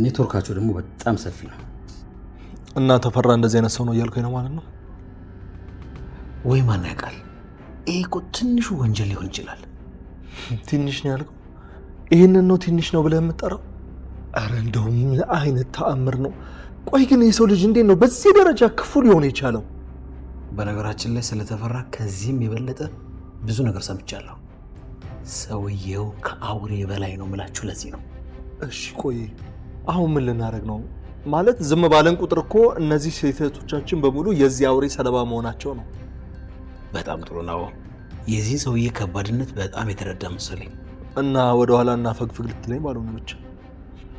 ኔትወርካቸው ደግሞ በጣም ሰፊ ነው። እና ተፈራ እንደዚህ አይነት ሰው ነው እያልከኝ ነው ማለት ነው? ወይ ማን ያውቃል? ይሄ እኮ ትንሹ ወንጀል ሊሆን ይችላል። ትንሽ ነው ያልከው? ይሄንን ነው ትንሽ ነው ብለህ የምትጠራው? አረ እንደው ምን አይነት ተአምር ነው? ቆይ ግን የሰው ልጅ እንዴት ነው በዚህ ደረጃ ክፉ ሊሆን የቻለው? በነገራችን ላይ ስለተፈራ ከዚህም የበለጠ ብዙ ነገር ሰምቻለሁ። ሰውየው ከአውሬ በላይ ነው የምላችሁ ለዚህ ነው። እሺ ቆይ አሁን ምን ልናደርግ ነው? ማለት ዝም ባለን ቁጥር እኮ እነዚህ ስህተቶቻችን በሙሉ የዚህ አውሬ ሰለባ መሆናቸው ነው። በጣም ጥሩ ነው። የዚህ ሰውዬ ከባድነት በጣም የተረዳ መሰለኝ። እና ወደ ኋላ እና ፈግፍግ ልትለኝ ባልሆነ ብቻ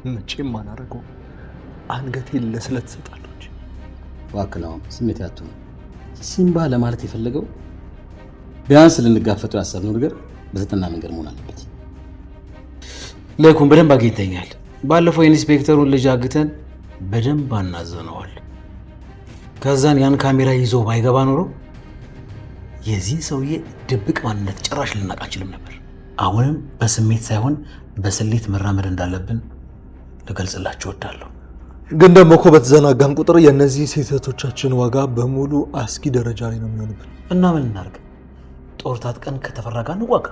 መቼም አላደርገው። አንገቴን ለስለት ትሰጣለሁ እንጂ እባክህ ነው ስሜት ያቱን ሲምባ ለማለት የፈለገው ቢያንስ ልንጋፈጠው ያሰብነው ነገር በዘጠና መንገድ መሆን አለበት። ለኩን በደንብ አግኝተኛል። ባለፈው ኢንስፔክተሩን ልጅ አግተን በደንብ አናዘነዋል። ከዛን ያን ካሜራ ይዞ ባይገባ ኖሮ የዚህ ሰውዬ ድብቅ ማንነት ጭራሽ ልናውቅ አንችልም ነበር። አሁንም በስሜት ሳይሆን በስሌት መራመድ እንዳለብን ልገልጽላችሁ እወዳለሁ። ግን ደግሞ እኮ በተዘናጋን ቁጥር የእነዚህ ስህተቶቻችን ዋጋ በሙሉ አስጊ ደረጃ ላይ ነው የሚሆንብን። እና ምን እናድርግ? ጦር ታጥቀን ከተፈራ ጋር እንዋጋ።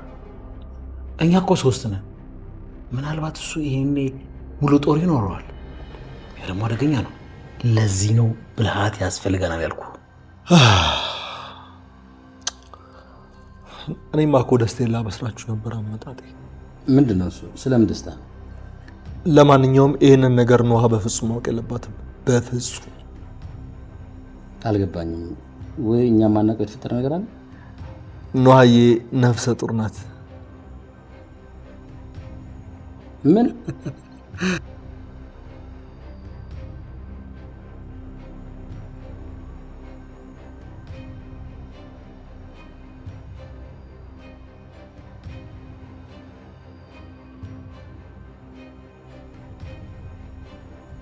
እኛ እኮ 3 ነን። ምናልባት እሱ ይሄኔ ሙሉ ጦር ይኖረዋል። ያ ደግሞ አደገኛ ነው። ለዚህ ነው ብልሃት ያስፈልገናል ያልኩ። እኔማ እኮ ደስታዬን ላበስራችሁ ነበር አመጣጤ። ምንድነው እሱ? ስለምን ደስታ? ለማንኛውም ይሄንን ነገር ኖሃ በፍጹም ማወቅ የለባትም። በፍጹም አልገባኝም። ወይ እኛ ማናውቀው የተፈጠረ ነገር አለ? ኖሃዬ ነፍሰ ጡር ናት። ምን?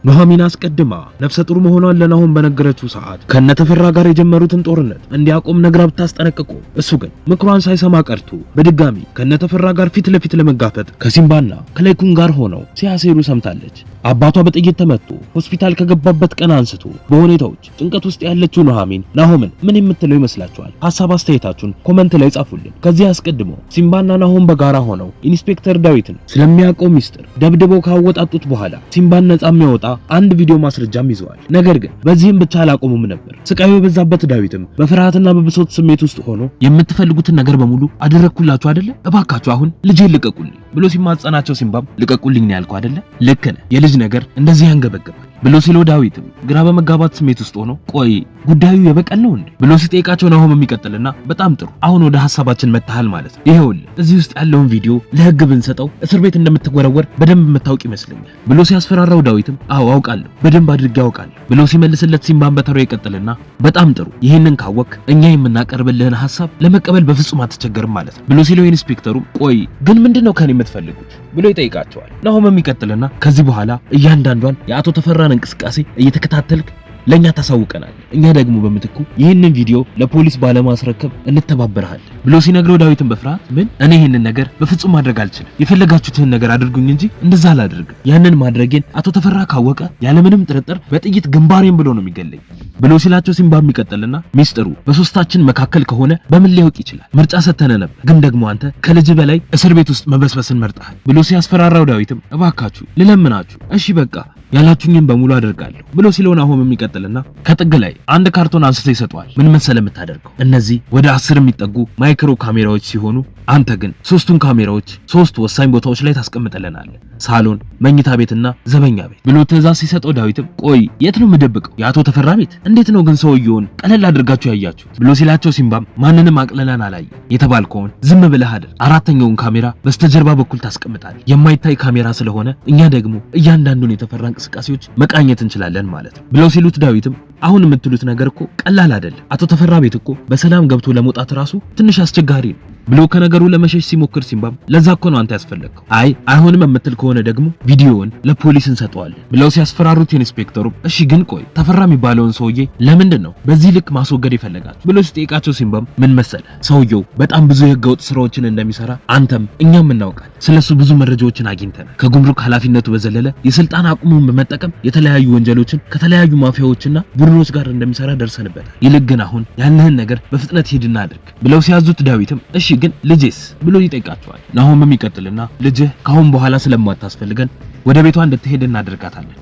ኑሐሚን አስቀድማ ነፍሰ ጡር መሆኗን ለናሆም በነገረችው ሰዓት ከነተፈራ ጋር የጀመሩትን ጦርነት እንዲያቆም ነግራ ብታስጠነቅቁ እሱ ግን ምክሯን ሳይሰማ ቀርቶ በድጋሚ ከነተፈራ ጋር ፊት ለፊት ለመጋፈጥ ከሲምባና ከላይኩን ጋር ሆነው ሲያሴሩ ሰምታለች። አባቷ በጥይት ተመቶ ሆስፒታል ከገባበት ቀን አንስቶ በሁኔታዎች ጭንቀት ውስጥ ያለችው ኑሐሚን ናሆምን ምን የምትለው ይመስላችኋል? ሐሳብ አስተያየታችሁን ኮሜንት ላይ ጻፉልን። ከዚህ አስቀድሞ ሲምባና ናሆም በጋራ ሆነው ኢንስፔክተር ዳዊትን ስለሚያውቀው ሚስጥር ደብድበው ካወጣጡት በኋላ ሲምባን ነጻ የሚያወጣ አንድ ቪዲዮ ማስረጃም ይዘዋል። ነገር ግን በዚህም ብቻ አላቆሙም ነበር። ስቃዩ የበዛበት ዳዊትም በፍርሃትና በብሶት ስሜት ውስጥ ሆኖ የምትፈልጉትን ነገር በሙሉ አደረግኩላችሁ አይደለ? እባካችሁ አሁን ልጄን ልቀቁልኝ ብሎ ሲማጸናቸው ሲምባም ልቀቁልኝ ነው ያልኩ አይደለ? ልክ ነህ፣ የልጅ ነገር እንደዚህ ያንገበግባል ብሎ ሲለው ዳዊትም ግራ በመጋባት ስሜት ውስጥ ሆኖ ቆይ ጉዳዩ የበቀል ነው እንዴ ብሎ ሲጠይቃቸው ናሆም የሚቀጥልና በጣም ጥሩ አሁን ወደ ሐሳባችን መጣሃል ማለት ነው። ይሄውልህ እዚህ ውስጥ ያለውን ቪዲዮ ለህግ ብንሰጠው እስር ቤት እንደምትወረወር በደንብ የምታውቅ ይመስለኛል ብሎ ሲያስፈራራው ዳዊትም አዎ አውቃለሁ፣ በደንብ አድርጌ አውቃለሁ ብሎ ሲመልስለት ሲምባን በተራው ይቀጥልና በጣም ጥሩ ይሄንን ካወቅ እኛ የምናቀርብልህን ሐሳብ ለመቀበል በፍጹም አትቸገርም ማለት ነው ብሎ ሲለው ኢንስፔክተሩም ቆይ ግን ምንድነው ከኔ የምትፈልጉት ብሎ ይጠይቃቸዋል። ናሆም የሚቀጥልና ከዚህ በኋላ እያንዳንዷን የአቶ ተፈራን እንቅስቃሴ እየተከታተልክ ለኛ ታሳውቀናል፣ እኛ ደግሞ በምትኩ ይህንን ቪዲዮ ለፖሊስ ባለማስረከብ እንተባበርሃለን ብሎ ሲነግረው ዳዊትን በፍርሃት ምን እኔ ይህንን ነገር በፍጹም ማድረግ አልችልም፣ የፈለጋችሁትን ነገር አድርጉኝ እንጂ እንደዛ አላደርግም፣ ያንን ማድረጌን አቶ ተፈራ ካወቀ ያለምንም ጥርጥር በጥይት ግንባሬን ብሎ ነው የሚገለኝ ብሎ ሲላቸው ሲምባ የሚቀጥልና ሚስጥሩ በሶስታችን መካከል ከሆነ በምን ሊያውቅ ይችላል? ምርጫ ሰተነ ነበር፣ ግን ደግሞ አንተ ከልጅ በላይ እስር ቤት ውስጥ መበስበስን መርጠሃል ብሎ ሲያስፈራራው ዳዊትም እባካችሁ ልለምናችሁ፣ እሺ በቃ ያላችሁኝን በሙሉ አደርጋለሁ ብሎ ሲለው ናሆም የሚቀጥልና ከጥግ ላይ አንድ ካርቶን አንስቶ ይሰጠዋል። ምን መሰለ የምታደርገው እነዚህ ወደ 10 የሚጠጉ ማይክሮ ካሜራዎች ሲሆኑ አንተ ግን 3ቱን ካሜራዎች 3 ወሳኝ ቦታዎች ላይ ታስቀምጠለናለህ፣ ሳሎን፣ መኝታ ቤትና ዘበኛ ቤት ብሎ ትዕዛዝ ሲሰጠው ዳዊትም ቆይ የት ነው የምደብቀው? የአቶ ተፈራ ቤት? እንዴት ነው ግን ሰውየውን ቀለል አድርጋችሁ ያያችሁት ብሎ ሲላቸው ሲምባም ማንንም አቅለለን አላየ፣ የተባልከውን ዝም ብለህ አድር፣ 4ኛውን ካሜራ በስተጀርባ በኩል ታስቀምጣለህ፣ የማይታይ ካሜራ ስለሆነ እኛ ደግሞ እያንዳንዱን የተፈራ እንቅስቃሴዎች መቃኘት እንችላለን ማለት ነው ብለው ሲሉት ዳዊትም አሁን የምትሉት ነገር እኮ ቀላል አይደለም። አቶ ተፈራ ቤት እኮ በሰላም ገብቶ ለመውጣት ራሱ ትንሽ አስቸጋሪ ነው ብሎ ከነገሩ ለመሸሽ ሲሞክር ሲምባም ለዛ እኮ ነው አንተ ያስፈለግከው። አይሆንም የምትል ከሆነ ደግሞ ቪዲዮውን ለፖሊስ እንሰጠዋለን ብለው ሲያስፈራሩት ኢንስፔክተሩም እሺ ግን ቆይ ተፈራ የሚባለውን ሰውዬ ለምንድን ነው በዚህ ልክ ማስወገድ ይፈልጋችሁ ብሎ ሲጠይቃቸው ሲምባም ምን መሰለ ሰውየው በጣም ብዙ የህገወጥ ስራዎችን እንደሚሰራ አንተም እኛም እናውቃለን። ስለሱ ብዙ መረጃዎችን አግኝተናል። ከጉምሩክ ኃላፊነቱ በዘለለ የስልጣን አቅሙን በመጠቀም የተለያዩ ወንጀሎችን ከተለያዩ ማፊያዎችና ቡድኖች ጋር እንደሚሰራ ደርሰንበታል። ይልቅ ግን አሁን ያለህን ነገር በፍጥነት ሂድና አድርግ ብለው ሲያዙት ዳዊትም እሺ ግን ልጄስ ብሎ ይጠይቃቸዋል። ናሆምም ይቀጥልና ልጅህ ካሁን በኋላ ስለማታስፈልገን ወደ ቤቷ እንድትሄድ እናደርጋታለን።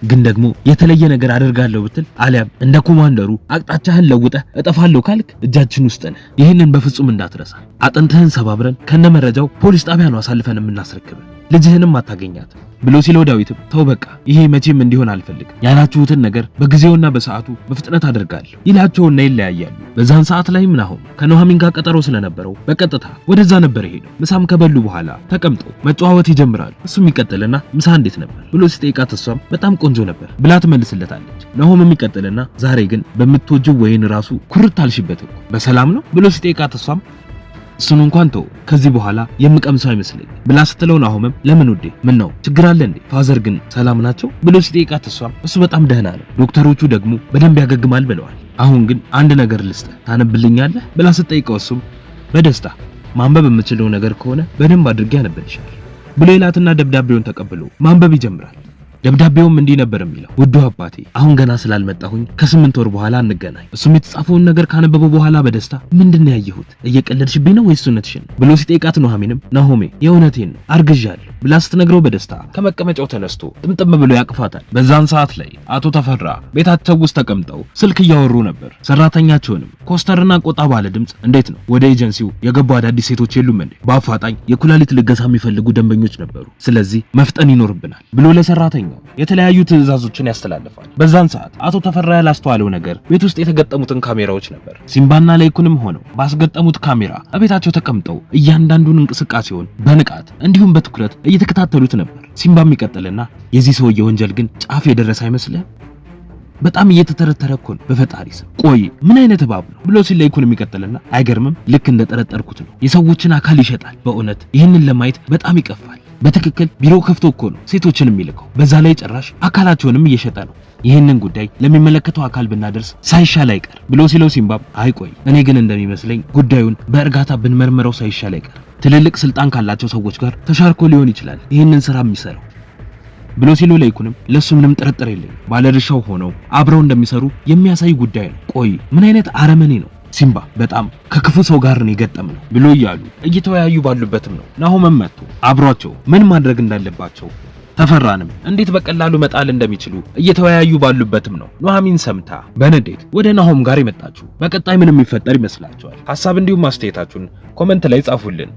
ግን ደግሞ የተለየ ነገር አደርጋለሁ ብትል አሊያም እንደ ኮማንደሩ አቅጣጫህን ለውጠህ እጠፋለሁ ካልክ እጃችን ውስጥ ነህ። ይህንን በፍጹም እንዳትረሳ። አጥንትህን ሰባብረን ከነመረጃው ፖሊስ ጣቢያ ነው አሳልፈን የምናስረክብ። ልጅህንም አታገኛት ብሎ ሲለው ዳዊትም ተው በቃ ይሄ መቼም እንዲሆን አልፈልግም። ያላችሁትን ነገር በጊዜውና በሰዓቱ በፍጥነት አደርጋለሁ ይላቸውና ይለያያሉ። በዛን ሰዓት ላይ ናሆም ከኑሐሚን ጋር ቀጠሮ ስለነበረው በቀጥታ ወደዛ ነበር ሄደው። ምሳም ከበሉ በኋላ ተቀምጠው መጨዋወት ይጀምራሉ። እሱም ይቀጥልና ምሳ እንዴት ነበር ብሎ ሲጠይቃት እሷም በጣም ቆንጆ ነበር ብላ ትመልስለታለች። ናሆምም ይቀጥልና ዛሬ ግን በምትወጂው ወይን ራሱ ኩርት አልሽበት እኮ በሰላም ነው ብሎ ሲጠይቃት እሷም እሱን እንኳን ተው ከዚህ በኋላ የምቀምሰው አይመስለኝ ብላ ስትለው ናሆምም ለምን ውዴ ምን ነው ችግር አለ እንዴ ፋዘር ግን ሰላም ናቸው ብሎ ሲጠይቃት እሷም እሱ በጣም ደህና ነው ዶክተሮቹ ደግሞ በደንብ ያገግማል ብለዋል። አሁን ግን አንድ ነገር ልስጥህ ታነብልኛለህ ብላ ስትጠይቀው እሱም በደስታ ማንበብ የምችለው ነገር ከሆነ በደንብ አድርጌ አነብልሻለሁ ብሎ ይላትና ደብዳቤውን ተቀብሎ ማንበብ ይጀምራል። ደብዳቤውም እንዲህ ነበር የሚለው ውዱ አባቴ አሁን ገና ስላልመጣሁኝ ከ8 ወር በኋላ እንገናኝ። እሱም የተጻፈውን ነገር ካነበበው በኋላ በደስታ ምንድነው ያየሁት እየቀለድሽብኝ ነው ወይስ እውነትሽን ብሎ ሲጠይቃት ኑሐሚንም ናሆሜ የእውነቴን ነው አርግዣለሁ ብላ ስትነግረው በደስታ ከመቀመጫው ተነስቶ ጥምጥም ብሎ ያቅፋታል። በዛን ሰዓት ላይ አቶ ተፈራ ቤታቸው ውስጥ ተቀምጠው ስልክ እያወሩ ነበር። ሰራተኛቸውንም ኮስተርና ቆጣ ባለ ድምጽ እንዴት ነው ወደ ኤጀንሲው የገቡ አዳዲስ ሴቶች የሉም እንዴ? በአፋጣኝ የኩላሊት ልገሳ የሚፈልጉ ደንበኞች ነበሩ፣ ስለዚህ መፍጠን ይኖርብናል ብሎ ለሰራተኛ የተለያዩ ትዕዛዞችን ያስተላልፋል። በዛን ሰዓት አቶ ተፈራ ያላስተዋለው ነገር ቤት ውስጥ የተገጠሙትን ካሜራዎች ነበር። ሲምባና ላይኩንም ሆነው ባስገጠሙት ካሜራ ቤታቸው ተቀምጠው እያንዳንዱን እንቅስቃሴውን በንቃት እንዲሁም በትኩረት እየተከታተሉት ነበር። ሲምባም ይቀጥልና የዚህ ሰውዬ ወንጀል ግን ጫፍ የደረሰ አይመስልም? በጣም እየተተረተረ እኮ ነው በፈጣሪ ስም። ቆይ ምን አይነት እባብ ነው ብሎ ሲል ላይኩንም ይቀጥልና አይገርምም? ልክ እንደጠረጠርኩት ነው። የሰዎችን አካል ይሸጣል። በእውነት ይህንን ለማየት በጣም ይቀፋል። በትክክል ቢሮ ከፍቶ እኮ ነው ሴቶችን የሚልከው። በዛ ላይ ጭራሽ አካላቸውንም እየሸጠ ነው። ይህንን ጉዳይ ለሚመለከተው አካል ብናደርስ ሳይሻል አይቀር ብሎ ሲለው ሲምባም አይ ቆይ እኔ ግን እንደሚመስለኝ ጉዳዩን በእርጋታ ብንመርመረው ሳይሻል አይቀር። ትልልቅ ስልጣን ካላቸው ሰዎች ጋር ተሻርኮ ሊሆን ይችላል ይህንን ስራ የሚሰራው ብሎ ሲለው ላይኩንም ለሱ ምንም ጥርጥር የለኝም ባለድርሻው ሆነው አብረው እንደሚሰሩ የሚያሳይ ጉዳይ ነው። ቆይ ምን አይነት አረመኔ ነው ሲምባ በጣም ከክፉ ሰው ጋር ነው የገጠመው ብሎ እያሉ እየተወያዩ ባሉበትም ነው ናሆምም መጥቶ አብሯቸው ምን ማድረግ እንዳለባቸው ተፈራንም እንዴት በቀላሉ መጣል እንደሚችሉ እየተወያዩ ባሉበትም ነው ኑሐሚን ሰምታ በንዴት ወደ ናሆም ጋር የመጣችው። በቀጣይ ምን የሚፈጠር ይመስላችኋል? ሐሳብ እንዲሁም አስተያየታችሁን ኮሜንት ላይ ጻፉልን።